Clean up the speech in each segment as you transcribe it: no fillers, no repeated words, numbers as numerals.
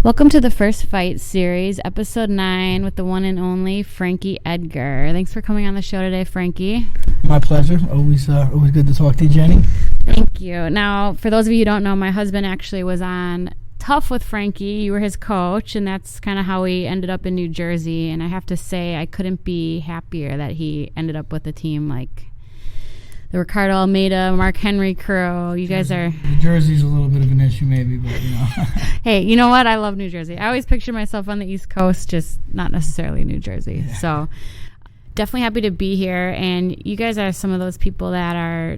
Welcome to the First Fight series, episode 9, with the one and only Frankie Edgar. Thanks for coming on the show today, Frankie. My pleasure. Always good to talk to you, Jenny. Thank you. Now, for those of you who don't know, my husband actually was on Tough with Frankie. You were his coach, and that's kind of how we ended up in New Jersey. And I have to say, I couldn't be happier that he ended up with a team like the Ricardo Almeida, Mark Henry crew. You guys are... New Jersey's a little bit of an issue maybe, but you know. Hey, you know what? I love New Jersey. I always picture myself on the East Coast, just not necessarily New Jersey. Yeah. So definitely happy to be here. And you guys are some of those people that are...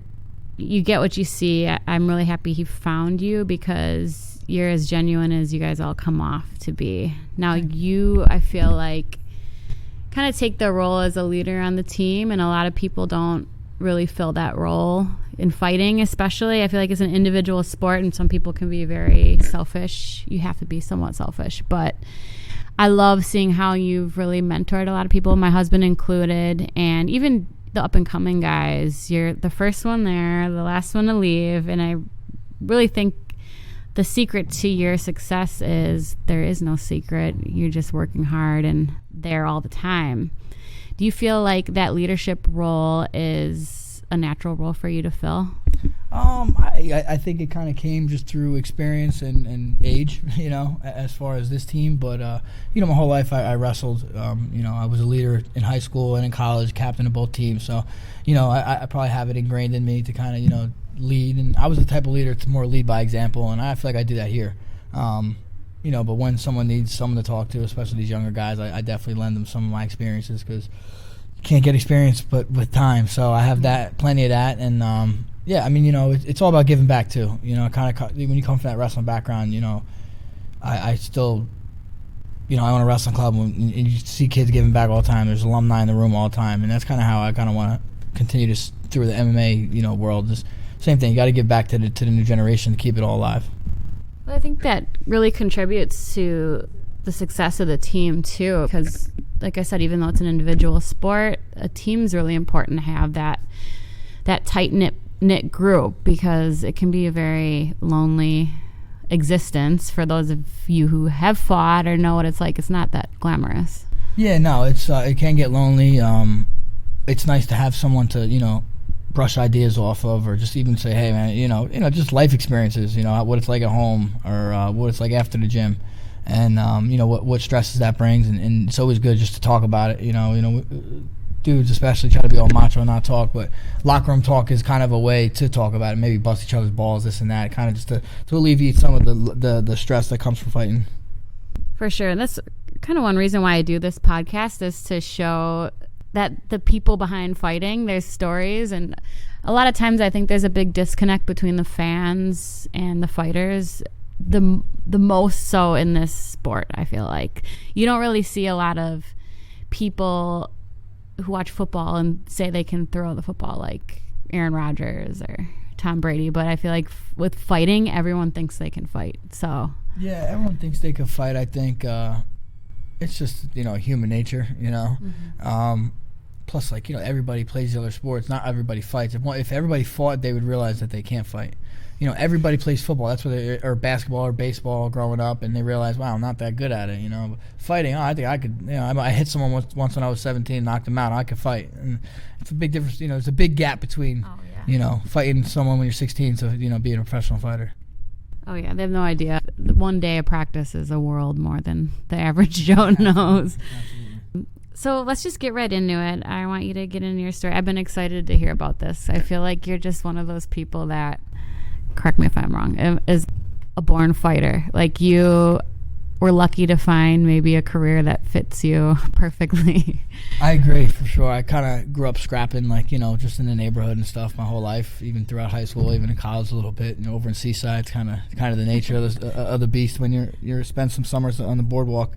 You get what you see. I'm really happy he found you because you're as genuine as you guys all come off to be. Now you, I feel like, kind of take the role as a leader on the team, and a lot of people don't really fill that role in fighting, especially. I feel like it's an individual sport and some people can be very selfish. You have to be somewhat selfish, but I love seeing how you've really mentored a lot of people, my husband included, and even the up and coming guys. You're the first one there, the last one to leave, and I really think the secret to your success is there is no secret. You're just working hard and there all the time. Do you feel like that leadership role is a natural role for you to fill? I think it kind of came just through experience and age, you know, as far as this team. But, you know, my whole life I wrestled. You know, I was a leader in high school and in college, captain of both teams. So, you know, I probably have it ingrained in me to kind of, you know, lead. And I was the type of leader to more lead by example, and I feel like I do that here. You know, but when someone needs someone to talk to, especially these younger guys, I definitely lend them some of my experiences because you can't get experience but with time. So I have that, plenty of that. And, yeah, I mean, you know, it's all about giving back too. You know, kind of when you come from that wrestling background, you know, I still, you know, I own a wrestling club and you see kids giving back all the time. There's alumni in the room all the time. And that's kind of how I kind of want to continue to through the MMA, you know, world. Just same thing. You got to give back to the new generation to keep it all alive. Well, I think that really contributes to the success of the team too, because like I said, even though it's an individual sport, a team's really important to have that tight-knit group, because it can be a very lonely existence for those of you who have fought or know what it's like. It's not that glamorous. Yeah, no, it's it can get lonely. It's nice to have someone to, you know, brush ideas off of, or just even say, hey man, you know, just life experiences, you know, what it's like at home, or what it's like after the gym, and you know what stresses that brings, and it's always good just to talk about it. You know, dudes especially try to be all macho and not talk, but locker room talk is kind of a way to talk about it, maybe bust each other's balls, this and that, kind of just to alleviate some of the stress that comes from fighting. For sure. And that's kind of one reason why I do this podcast, is to show that the people behind fighting, there's stories, and a lot of times I think there's a big disconnect between the fans and the fighters, the most so in this sport. I feel like you don't really see a lot of people who watch football and say they can throw the football like Aaron Rodgers or Tom Brady, but I feel like with fighting, everyone thinks they can fight. So yeah, everyone thinks they can fight. I think it's just, you know, human nature, you know. Mm-hmm. Plus, like, you know, everybody plays the other sports. Not everybody fights. If everybody fought, they would realize that they can't fight. You know, everybody plays football. That's what or basketball or baseball growing up, and they realize, wow, I'm not that good at it. You know, but fighting, I think I could. You know, I hit someone once when I was 17, knocked them out. I could fight, and it's a big difference. You know, there's a big gap between, you know, fighting someone when you're 16 to, you know, being a professional fighter. Oh yeah, they have no idea. One day of practice is a world more than the average Joe knows. Absolutely. So let's just get right into it. I want you to get into your story. I've been excited to hear about this. I feel like you're just one of those people that, correct me if I'm wrong, is a born fighter. Like, you were lucky to find maybe a career that fits you perfectly. I agree, for sure. I kind of grew up scrapping, like, you know, just in the neighborhood and stuff my whole life, even throughout high school, even in college a little bit. You know, over in Seaside, it's kind of the nature of the beast when you're spend some summers on the boardwalk.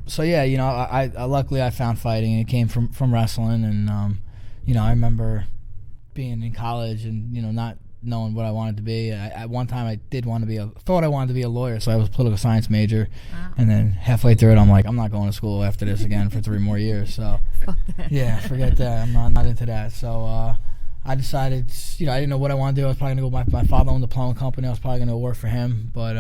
So yeah, you know, I luckily I found fighting, and it came from wrestling, and you know, I remember being in college and, you know, not knowing what I wanted to be. At one time I thought I wanted to be a lawyer, so I was a political science major. Wow. And then halfway through it, I'm like, I'm not going to school after this again for 3 more years. So fuck that. Yeah, forget that. I'm not into that. So I decided, you know, I didn't know what I wanted to do. I was probably going to go, my father owned a plumbing company. I was probably going to work for him, but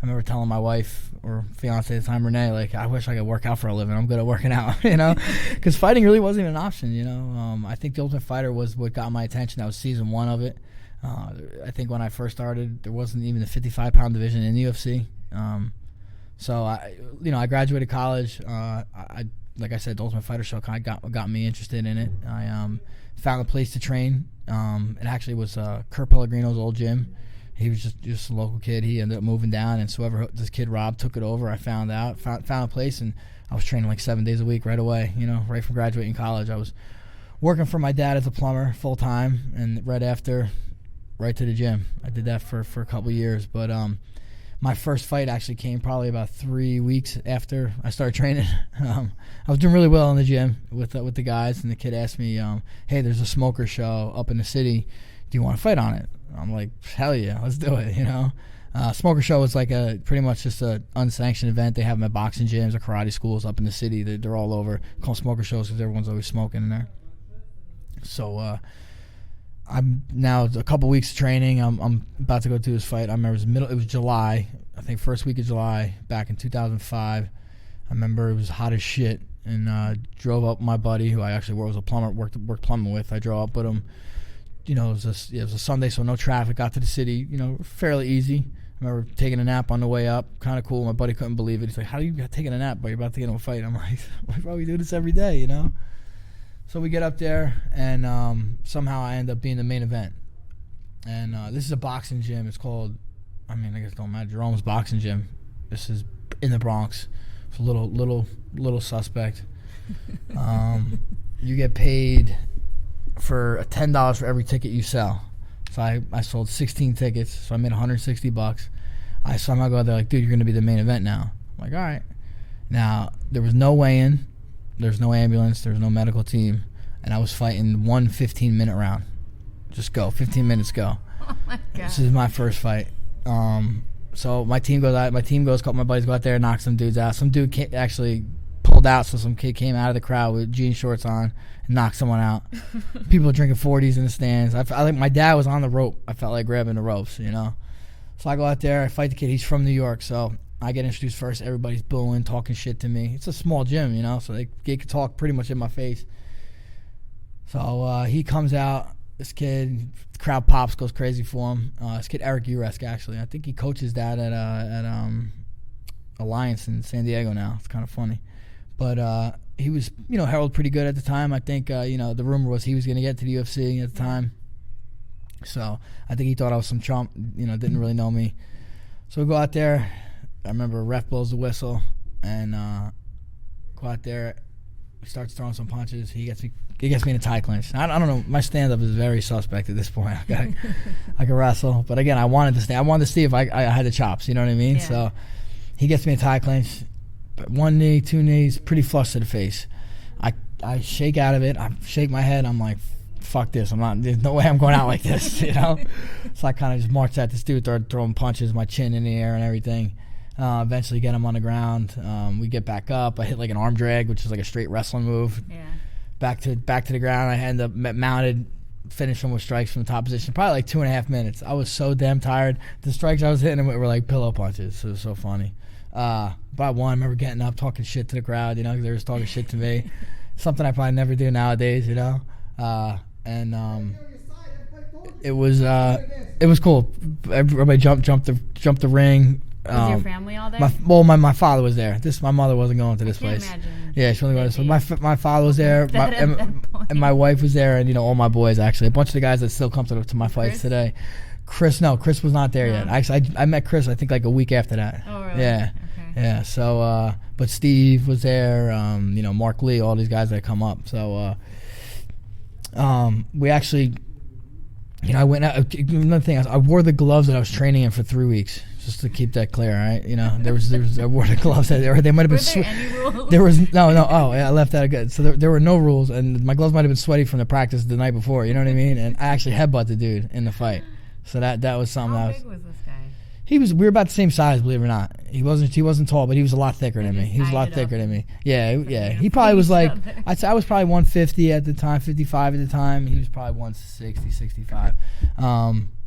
remember telling my wife or fiance at the time, Renee, like, I wish I could work out for a living. I'm good at working out, you know, because fighting really wasn't even an option, you know. I think The Ultimate Fighter was what got my attention. That was season 1 of it. I think when I first started, there wasn't even a 55-pound division in the UFC. So I graduated college. Like I said, the Ultimate Fighter show kind of got me interested in it. I found a place to train. It actually was Kurt Pellegrino's old gym. He was just a local kid. He ended up moving down, and so this kid Rob took it over. I found a place, and I was training like 7 days a week right away. You know, right from graduating college, I was working for my dad as a plumber full time, and right after, right to the gym. I did that for a couple of years, but my first fight actually came probably about 3 weeks after I started training. I was doing really well in the gym with the guys, and the kid asked me, "Hey, there's a smoker show up in the city. Do you want to fight on it?" I'm like, "Hell yeah, let's do it." You know, smoker show was like pretty much just a unsanctioned event. They have them at boxing gyms or karate schools up in the city. They're all over. Called smoker shows because everyone's always smoking in there. So I'm now a couple weeks of training. I'm about to go to this fight. I remember it was July, I think first week of July back in 2005. I remember it was hot as shit, and drove up with my buddy who I actually was a plumber, worked plumbing with. I drove up with him. You know, it was a Sunday, so no traffic. Got to the city, you know, fairly easy. I remember taking a nap on the way up, kind of cool. My buddy couldn't believe it. He's like, "How do you taking a nap, but you're about to get in a fight?" I'm like, "We probably do this every day, you know." So we get up there, and somehow I end up being the main event. And this is a boxing gym. It's called, I guess it don't matter, Jerome's Boxing Gym. This is in the Bronx. It's a little suspect. You get paid for $10 for every ticket you sell. So I sold 16 tickets, so I made $160. I somehow go out there like, "Dude, you're going to be the main event now." I'm like, "All right." Now, there was no weigh-in. There's no ambulance. There's no medical team. And I was fighting one 15-minute round. Just go. 15 minutes, go. Oh, my God. This is my first fight. So my team goes out. A couple of my buddies go out there and knock some dudes out. Some dude actually pulled out, so some kid came out of the crowd with jean shorts on and knocked someone out. People are drinking 40s in the stands. I think my dad was on the rope. I felt like grabbing the ropes, you know. So I go out there. I fight the kid. He's from New York, so I get introduced first. Everybody's booing, talking shit to me. It's a small gym, you know, so they could talk pretty much in my face. So he comes out. This kid, the crowd pops, goes crazy for him. This kid, Eric Uresk, actually. I think he coaches that at Alliance in San Diego now. It's kind of funny. But he was, you know, heralded pretty good at the time. I think, you know, the rumor was he was going to get to the UFC at the time. So I think he thought I was some chump, you know, didn't really know me. So we go out there. I remember a ref blows the whistle, and go out there. He starts throwing some punches. He gets me in a tie clinch. I don't know. My stand-up is very suspect at this point. I can wrestle, but again, I wanted to stay. I wanted to see if I had the chops. You know what I mean? Yeah. So he gets me a tie clinch. One knee, two knees, pretty flush to the face. I shake out of it. I shake my head. I'm like, "Fuck this! There's no way I'm going out like this." You know? So I kind of just marched at this dude, started throwing punches, my chin in the air and everything. Eventually get him on the ground. We get back up. I hit like an arm drag, which is like a straight wrestling move. Yeah. Back to the ground. I end up mounted, finished him with strikes from the top position. Probably like 2.5 minutes. I was so damn tired. The strikes I was hitting him with were like pillow punches. So it was so funny. But I won. I remember getting up, talking shit to the crowd, you know, because they were just talking shit to me. Something I probably never do nowadays, you know. It was cool. Everybody jumped the ring. Was your family all there? My father was there. My mother wasn't going to this place. Imagine. Yeah, she wasn't going. So my father was there, and my wife was there, and you know all my boys actually. A bunch of the guys that still come to my fights today. Chris was not there yet. Actually, I met Chris I think like a week after that. Oh really? Yeah. Okay. Yeah. So, but Steve was there. You know, Mark Lee, all these guys that come up. So, we actually, you know, I went out. Another thing, I wore the gloves that I was training in for 3 weeks. Just to keep that clear, all right? You know, there was I wore the gloves. They might have been. Were there any rules? There was no. Oh, yeah, I left that good. So there were no rules, and my gloves might have been sweaty from the practice the night before. You know what I mean? And I actually headbutt the dude in the fight. So that was something. How big was this guy? We were about the same size, believe it or not. He wasn't tall, but he was a lot thicker than me. He was a lot thicker than me. Yeah. He probably was like, I'd say I was probably 150 at the time, 55 at the time. He was probably 160, 65.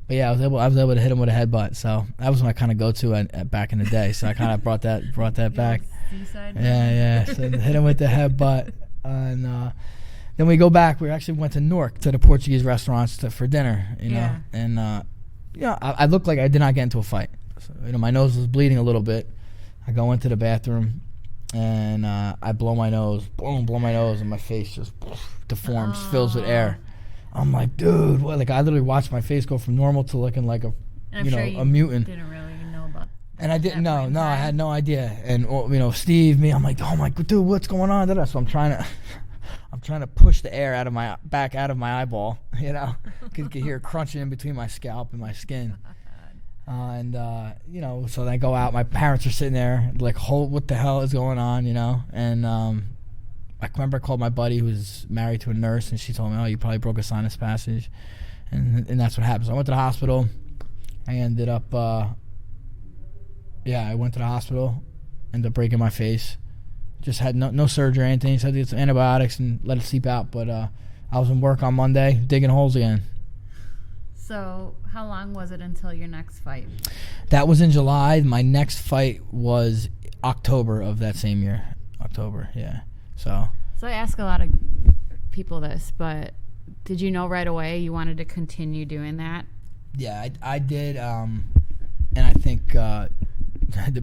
But yeah, I was able to hit him with a headbutt. So that was my kind of go-to at back in the day. So I kind of brought that back. Yeah. So hit him with the headbutt, and then we go back. We actually went to Newark to the Portuguese restaurants for dinner. You know, and I looked like I did not get into a fight. So, my nose was bleeding a little bit. I go into the bathroom, and I blow my nose. Boom, blow my nose, and my face just deforms, fills with air. I'm like, dude, what? Like, I literally watched my face go from normal to looking like a mutant. Didn't really know about. And I didn't know. No, I had no idea. And Steve, me, I'm like, oh my, dude, what's going on? So I'm trying to push the air out of my eyeball. Could hear it crunching in between my scalp and my skin. So then I go out. My parents are sitting there, like, what the hell is going on? And I remember I called my buddy who was married to a nurse, and she told me, oh, you probably broke a sinus passage. And that's what happened. So I went to the hospital. I ended up, I went to the hospital, ended up breaking my face. Just had no surgery or anything. So I had to get some antibiotics and let it seep out. But I was in work on Monday, digging holes again. So how long was it until your next fight? That was in July. My next fight was October of that same year. October, yeah. So I ask a lot of people this, but did you know right away you wanted to continue doing that? Yeah, I did. And I think the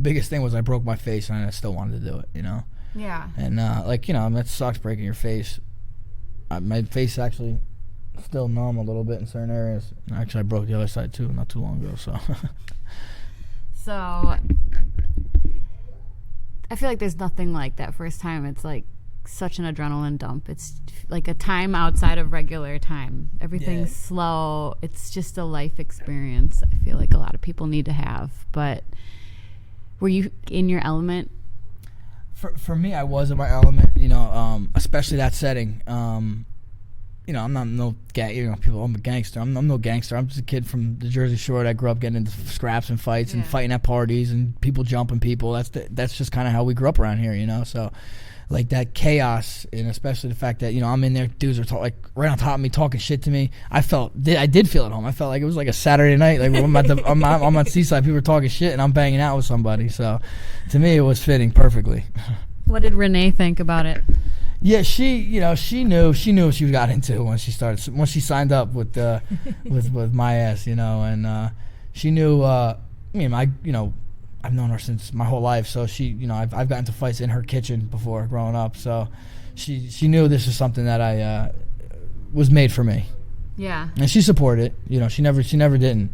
biggest thing was I broke my face, and I still wanted to do it, Yeah. And, that sucks, breaking your face. My face actually still numb a little bit in certain areas. And actually, I broke the other side, too, not too long ago, so. So I feel like there's nothing like that first time. It's like such an adrenaline dump. It's like a time outside of regular time. Everything's slow. It's just a life experience I feel like a lot of people need to have. But were you in your element? For me, I was in my element, especially that setting. I'm not no people. I'm a gangster. I'm no gangster. I'm just a kid from the Jersey Shore that grew up getting into scraps and fights and fighting at parties and people jumping people. That's just kind of how we grew up around here, So, like that chaos, and especially the fact that I'm in there, dudes are right on top of me talking shit to me. I did feel at home. I felt like it was like a Saturday night. Like I'm at Seaside, people were talking shit, and I'm banging out with somebody. So, to me, it was fitting perfectly. What did Renee think about it? Yeah, she knew what she got into when she signed up with with my ass, and she knew. I've known her since my whole life, so she, I've gotten into fights in her kitchen before growing up, so she knew this was something that I was made for me. Yeah. And she supported it. She never didn't.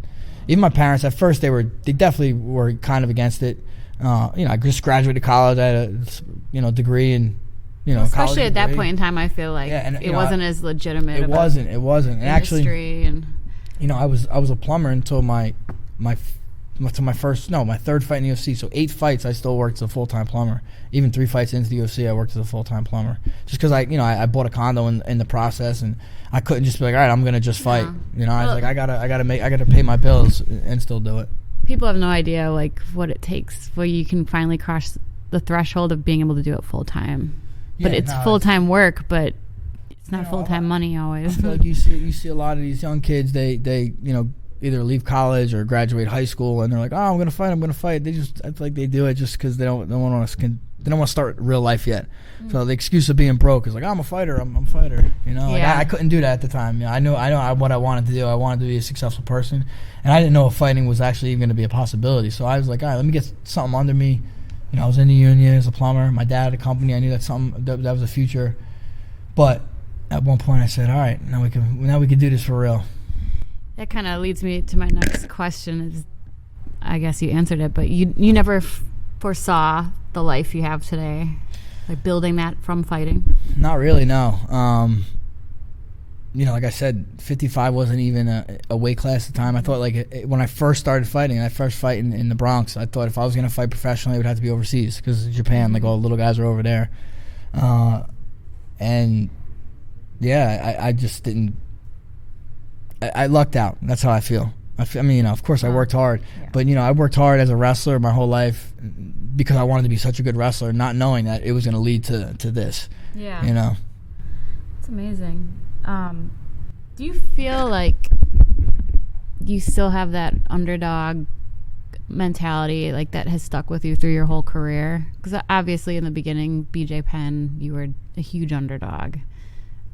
Even my parents at first they definitely were kind of against it. I just graduated college. I had a degree in. Especially at that point in time, I feel like it wasn't as legitimate. It wasn't. And actually, I was a plumber until my third fight in the UFC. So 8 fights, I still worked as a full-time plumber. Even 3 fights into the UFC, I worked as a full-time plumber. Just because I bought a condo in the process, and I couldn't just be like, all right, I'm gonna just fight. I was like, I gotta pay my bills and still do it. People have no idea like what it takes where you can finally cross the threshold of being able to do it full-time. But it's full-time work, but it's not full-time money always. I feel like you see a lot of these young kids, they either leave college or graduate high school, and they're like, oh, I'm gonna fight. I feel like they do it just because they don't want to start real life yet. So the excuse of being broke is like, oh, I'm a fighter. I'm a fighter. I couldn't do that at the time. I know what I wanted to do. I wanted to be a successful person, and I didn't know if fighting was actually even going to be a possibility. So I was like, all right, let me get something under me. I was in the union as a plumber. My dad had a company. I knew that that was a future. But at one point, I said, all right, now we can do this for real. That kind of leads me to my next question. Is, I guess you answered it, but you never foresaw the life you have today, like building that from fighting? Not really, no. Like I said, 55 wasn't even a weight class at the time. I thought when I first started fighting, I first fight in the Bronx, I thought if I was going to fight professionally, it would have to be overseas because Japan, all the little guys are over there. I just didn't. I lucked out. That's how I feel. Of course I worked hard, but I worked hard as a wrestler my whole life because I wanted to be such a good wrestler, not knowing that it was going to lead to this. Yeah. It's amazing. Do you feel like you still have that underdog mentality, like, that has stuck with you through your whole career? Because obviously in the beginning, BJ Penn, you were a huge underdog.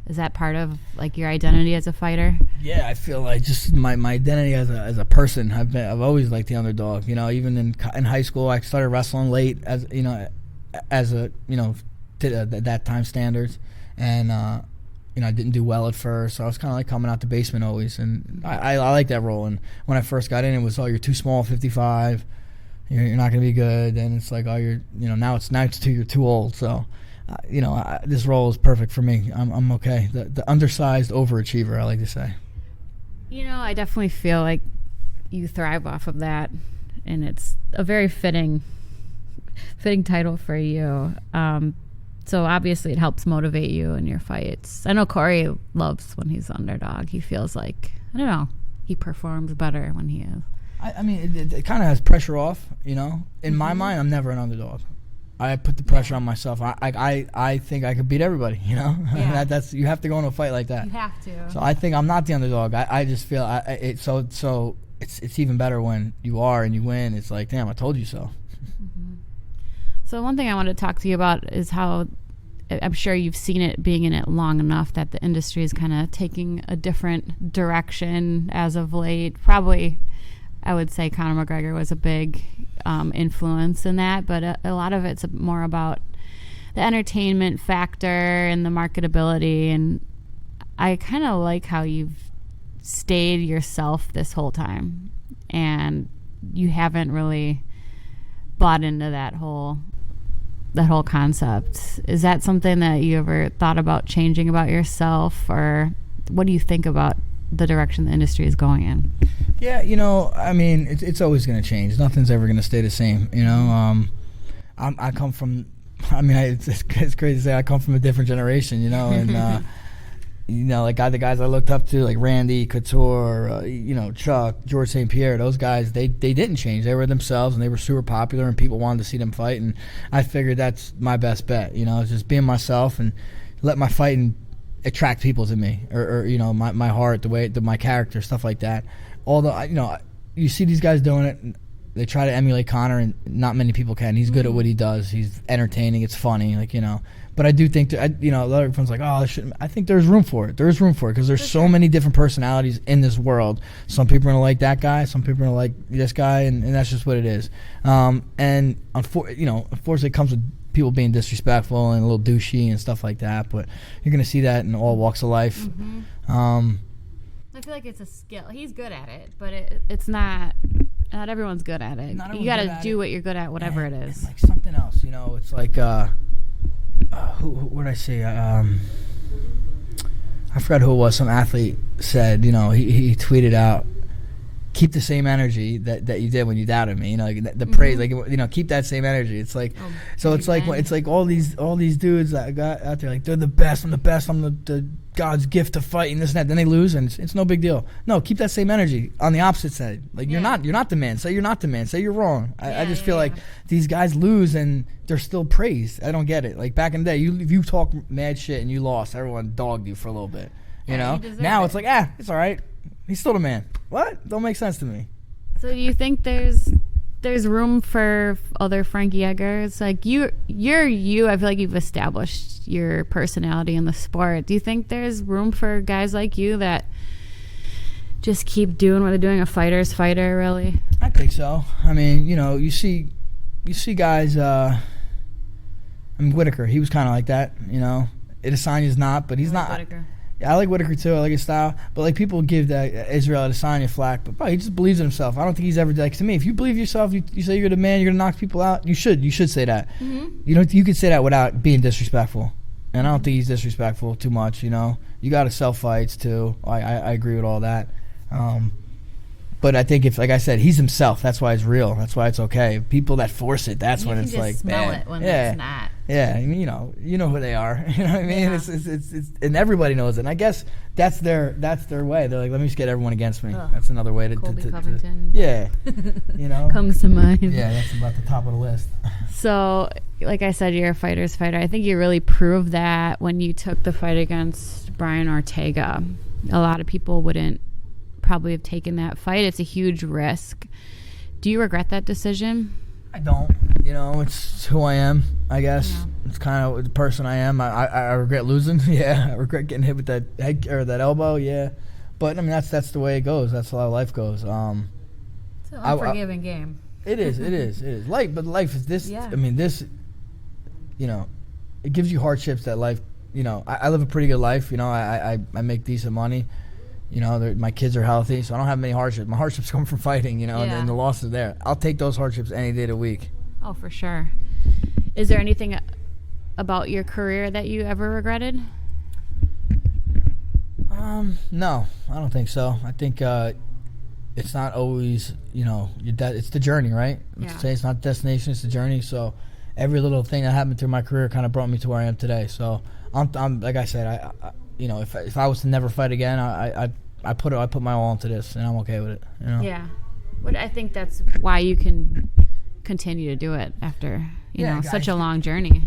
Is that part of, like, your identity as a fighter? Yeah, I feel like just my identity as a person. I've always liked the underdog. You know, even in high school, I started wrestling late as a that time standards, and I didn't do well at first. So I was kind of like coming out the basement always, and I like that role. And when I first got in, it was, oh, you're too small, 55. You're not going to be good. And it's like, oh, now you're too old. So. This role is perfect for me. I'm okay. The undersized overachiever, I like to say. I definitely feel like you thrive off of that, and it's a very fitting title for you. So obviously it helps motivate you in your fights. I know Corey loves when he's underdog. He feels like, I don't know, he performs better when he is. I mean, it kind of has pressure off, In my mind, I'm never an underdog. I put the pressure on myself. I think I could beat everybody, Yeah. That's you have to go into a fight like that. You have to. So I think I'm not the underdog. I just feel it's even better when you are and you win. It's like, damn, I told you so. Mm-hmm. So one thing I want to talk to you about is how, I'm sure you've seen it being in it long enough, that the industry is kind of taking a different direction as of late. Probably, I would say Conor McGregor was a big influence in that, but a lot of it's more about the entertainment factor and the marketability. And I kind of like how you've stayed yourself this whole time, and you haven't really bought into that whole concept. Is that something that you ever thought about changing about yourself, or what do you think about the direction the industry is going in? Yeah, I mean, it's always going to change. Nothing's ever going to stay the same, I come from, it's crazy to say I come from a different generation, and, like the guys I looked up to, like Randy, Couture, Chuck, George St. Pierre, those guys, they didn't change. They were themselves, and they were super popular, and people wanted to see them fight, and I figured that's my best bet, it's just being myself and let my fighting attract people to me, or my heart, the way my character, stuff like that. Although you see these guys doing it, and they try to emulate Conor, and not many people can. He's good at what he does. He's entertaining. It's funny, But I do think that a lot of everyone's like, oh, I think there's room for it. There is room for it because there's so many different personalities in this world. Some people are gonna like that guy. Some people are gonna like this guy, and that's just what it is. And unfortunately, it comes with people being disrespectful and a little douchey and stuff like that. But you're gonna see that in all walks of life. Mm-hmm. I feel like it's a skill. He's good at it, but it's not everyone's good at it. You got to do what you're good at, whatever it is. Like something else, it's like what did I say? I forgot who it was. Some athlete said, he tweeted out, keep the same energy that you did when you doubted me. The praise, keep that same energy. It's like, it's like all these dudes that got out there, like, they're the best. I'm the best. I'm the God's gift to fighting, this and that. Then they lose, and it's no big deal. No, keep that same energy on the opposite side. Like, you're not the man. Say you're not the man. Say you're wrong. I just feel like these guys lose and they're still praised. I don't get it. Like, back in the day, if you talk mad shit and you lost, everyone dogged you for a little bit. Now it's like, it's all right. He's still the man. What? Don't make sense to me. So do you think there's room for other Frankie Edgars? Like, you're you. I feel like you've established your personality in the sport. Do you think there's room for guys like you that just keep doing what they're doing, a fighter's fighter, really? I think so. I mean, you see guys, Whitaker, he was kind of like that, Adesanya's not, but he's not. Whitaker. I like Whitaker too. I like his style. But like, people give that Israel Adesanya flack, but bro, he just believes in himself. I don't think he's ever like, to me, if you believe yourself, you say you're the man, you're gonna knock people out. You should say that. Mm-hmm. You could say that without being disrespectful. And I don't think he's disrespectful too much. You got to sell fights too. I agree with all that. But I think if, like I said, he's himself. That's why it's real. That's why it's okay. People that force it, that's when it's like, smell it when it's not. Yeah, I mean, you know who they are. You know what I mean? Yeah. It's and everybody knows it. And I guess that's their way. They're like, let me just get everyone against me. Ugh. That's another way to Covington. Yeah, comes to mind. Yeah, that's about the top of the list. So, like I said, you're a fighter's fighter. I think you really proved that when you took the fight against Brian Ortega. A lot of people wouldn't probably have taken that fight. It's a huge risk. Do you regret that decision? I don't. It's who I am, I guess. Yeah. It's kind of the person I am. I regret losing. Yeah, I regret getting hit with that head or that elbow. Yeah, but I mean that's the way it goes. That's how life goes. It's an unforgiving game. It is. But life is this. Yeah. I mean this. It gives you hardships that life. I live a pretty good life. I make decent money. My kids are healthy, so I don't have many hardships. My hardships come from fighting, and the loss is there. I'll take those hardships any day of the week. Oh, for sure. Is there anything about your career that you ever regretted? No, I don't think so. I think it's not always, it's the journey, right? Yeah. Say it's not the destination, it's the journey. So every little thing that happened through my career kind of brought me to where I am today. So I'm like I said, if I was to never fight again, I put my all into this, and I'm okay with it. Yeah, but I think that's why you can continue to do it after such a long journey.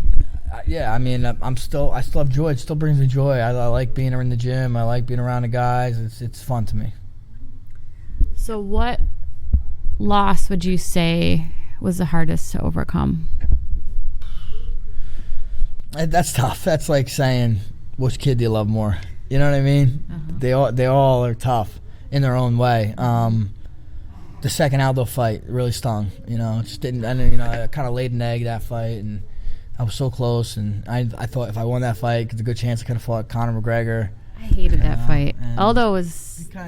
Yeah, I mean, I still have joy. It still brings me joy. I like being in the gym. I like being around the guys. It's fun to me. So, what loss would you say was the hardest to overcome? That's tough. That's like saying, which kid do you love more? You know what I mean? Uh-huh. They all are tough in their own way. The second Aldo fight really stung. Just didn't. I kind of laid an egg that fight, and I was so close. And I thought if I won that fight, there's a good chance I could have fought Conor McGregor. I hated that fight. Aldo was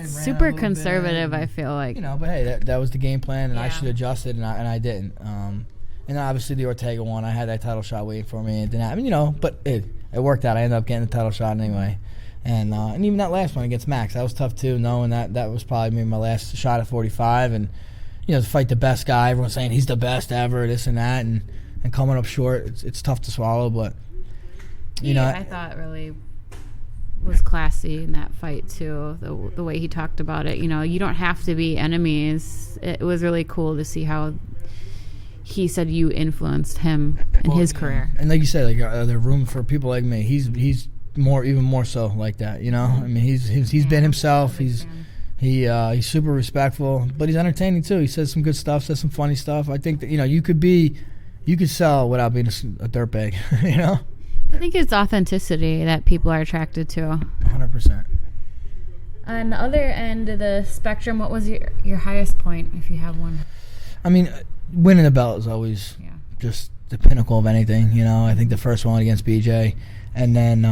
super conservative. I feel like. But hey, that was the game plan, and I should have adjusted, and I didn't. And then obviously the Ortega one, I had that title shot waiting for me. It didn't happen, but it worked out. I ended up getting the title shot anyway. And even that last one against Max, that was tough too, knowing that was probably maybe my last shot at 45. And, to fight the best guy, everyone's saying he's the best ever, this and that, and coming up short, it's tough to swallow. But, I thought really was classy in that fight too, the way he talked about it. You don't have to be enemies. It was really cool to see how he said you influenced him in his career. And like you said, are there room for people like me? He's even more so like that, I mean, he's been himself. He's super respectful, but he's entertaining too. He says some good stuff, says some funny stuff. I think that you could sell without being a dirtbag. I think it's authenticity that people are attracted to. 100%. On the other end of the spectrum, what was your highest point, if you have one? I mean, winning the belt is always just the pinnacle of anything. I think the first one against BJ. And then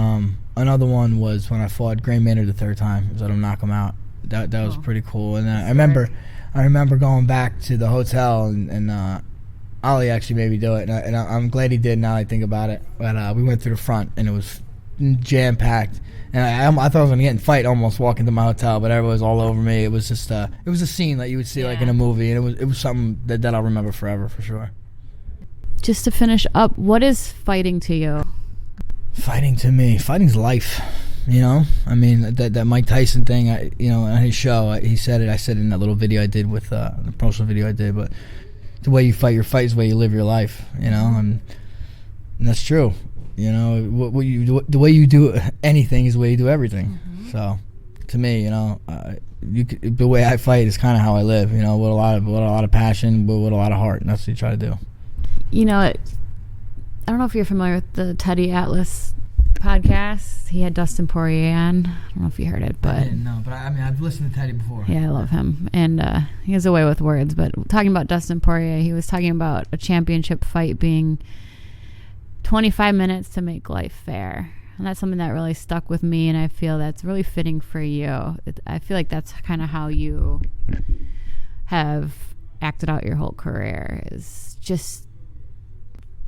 another one was when I fought Gray Maynard the third time. Let him knock him out. That was pretty cool. And I remember going back to the hotel and Ali actually made me do it. And I'm glad he did now that I think about it. But we went through the front and it was jam packed. And I thought I was going to get in a fight almost walking to my hotel, but everybody was all over me. It was just it was a scene that you would see like in a movie, and it was something that I'll remember forever for sure. Just to finish up, what is fighting to you? Fighting to me, fighting's life. I mean that Mike Tyson thing. On his show, he said it. I said it in that little video I did with the promotional video I did. But the way you fight your fight is the way you live your life. And that's true. What you do, the way you do anything is the way you do everything. Mm-hmm. So, to me, the way I fight is kind of how I live. With a lot of passion, but with a lot of heart, and that's what you try to do. I don't know if you're familiar with the Teddy Atlas podcast. He had Dustin Poirier on. I don't know if you heard it, but I didn't know. But I mean, I've listened to Teddy before. Yeah, I love him, and he has a way with words. But talking about Dustin Poirier, he was talking about a championship fight being 25 minutes to make life fair, and that's something that really stuck with me. And I feel that's really fitting for you. I feel like that's kind of how you have acted out your whole career. Is just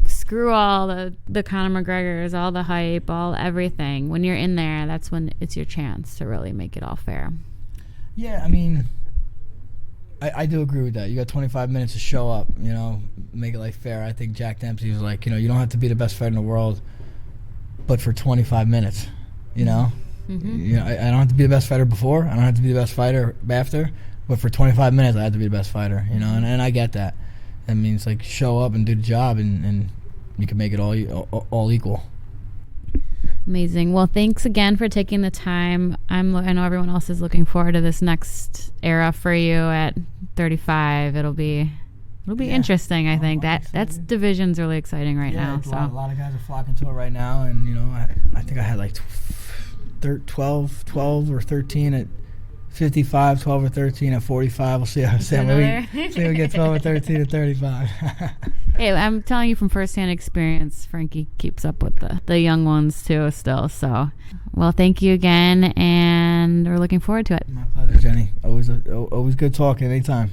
screw all the Conor McGregors, all the hype, all everything. When you're in there, that's when it's your chance to really make it all fair. Yeah, I mean, I do agree with that. You got 25 minutes to show up, make it like fair. I think Jack Dempsey was like, you don't have to be the best fighter in the world, but for 25 minutes, Mm-hmm. I don't have to be the best fighter before. I don't have to be the best fighter after, but for 25 minutes, I have to be the best fighter, and I get that. That means like show up and do the job, and you can make it all equal. Amazing. Well, thanks again for taking the time. I know everyone else is looking forward to this next era for you at 35. It'll be interesting. I think that's division's really exciting right now. So a lot of guys are flocking to it right now, and I think I had like 12 or 13 at 55, 12 or 13 at 45. We'll see how we get 12 or 13 at 35. Hey, I'm telling you from firsthand experience, Frankie keeps up with the young ones too still. So, well, thank you again, and we're looking forward to it. My pleasure, Jenny. Always good talking anytime.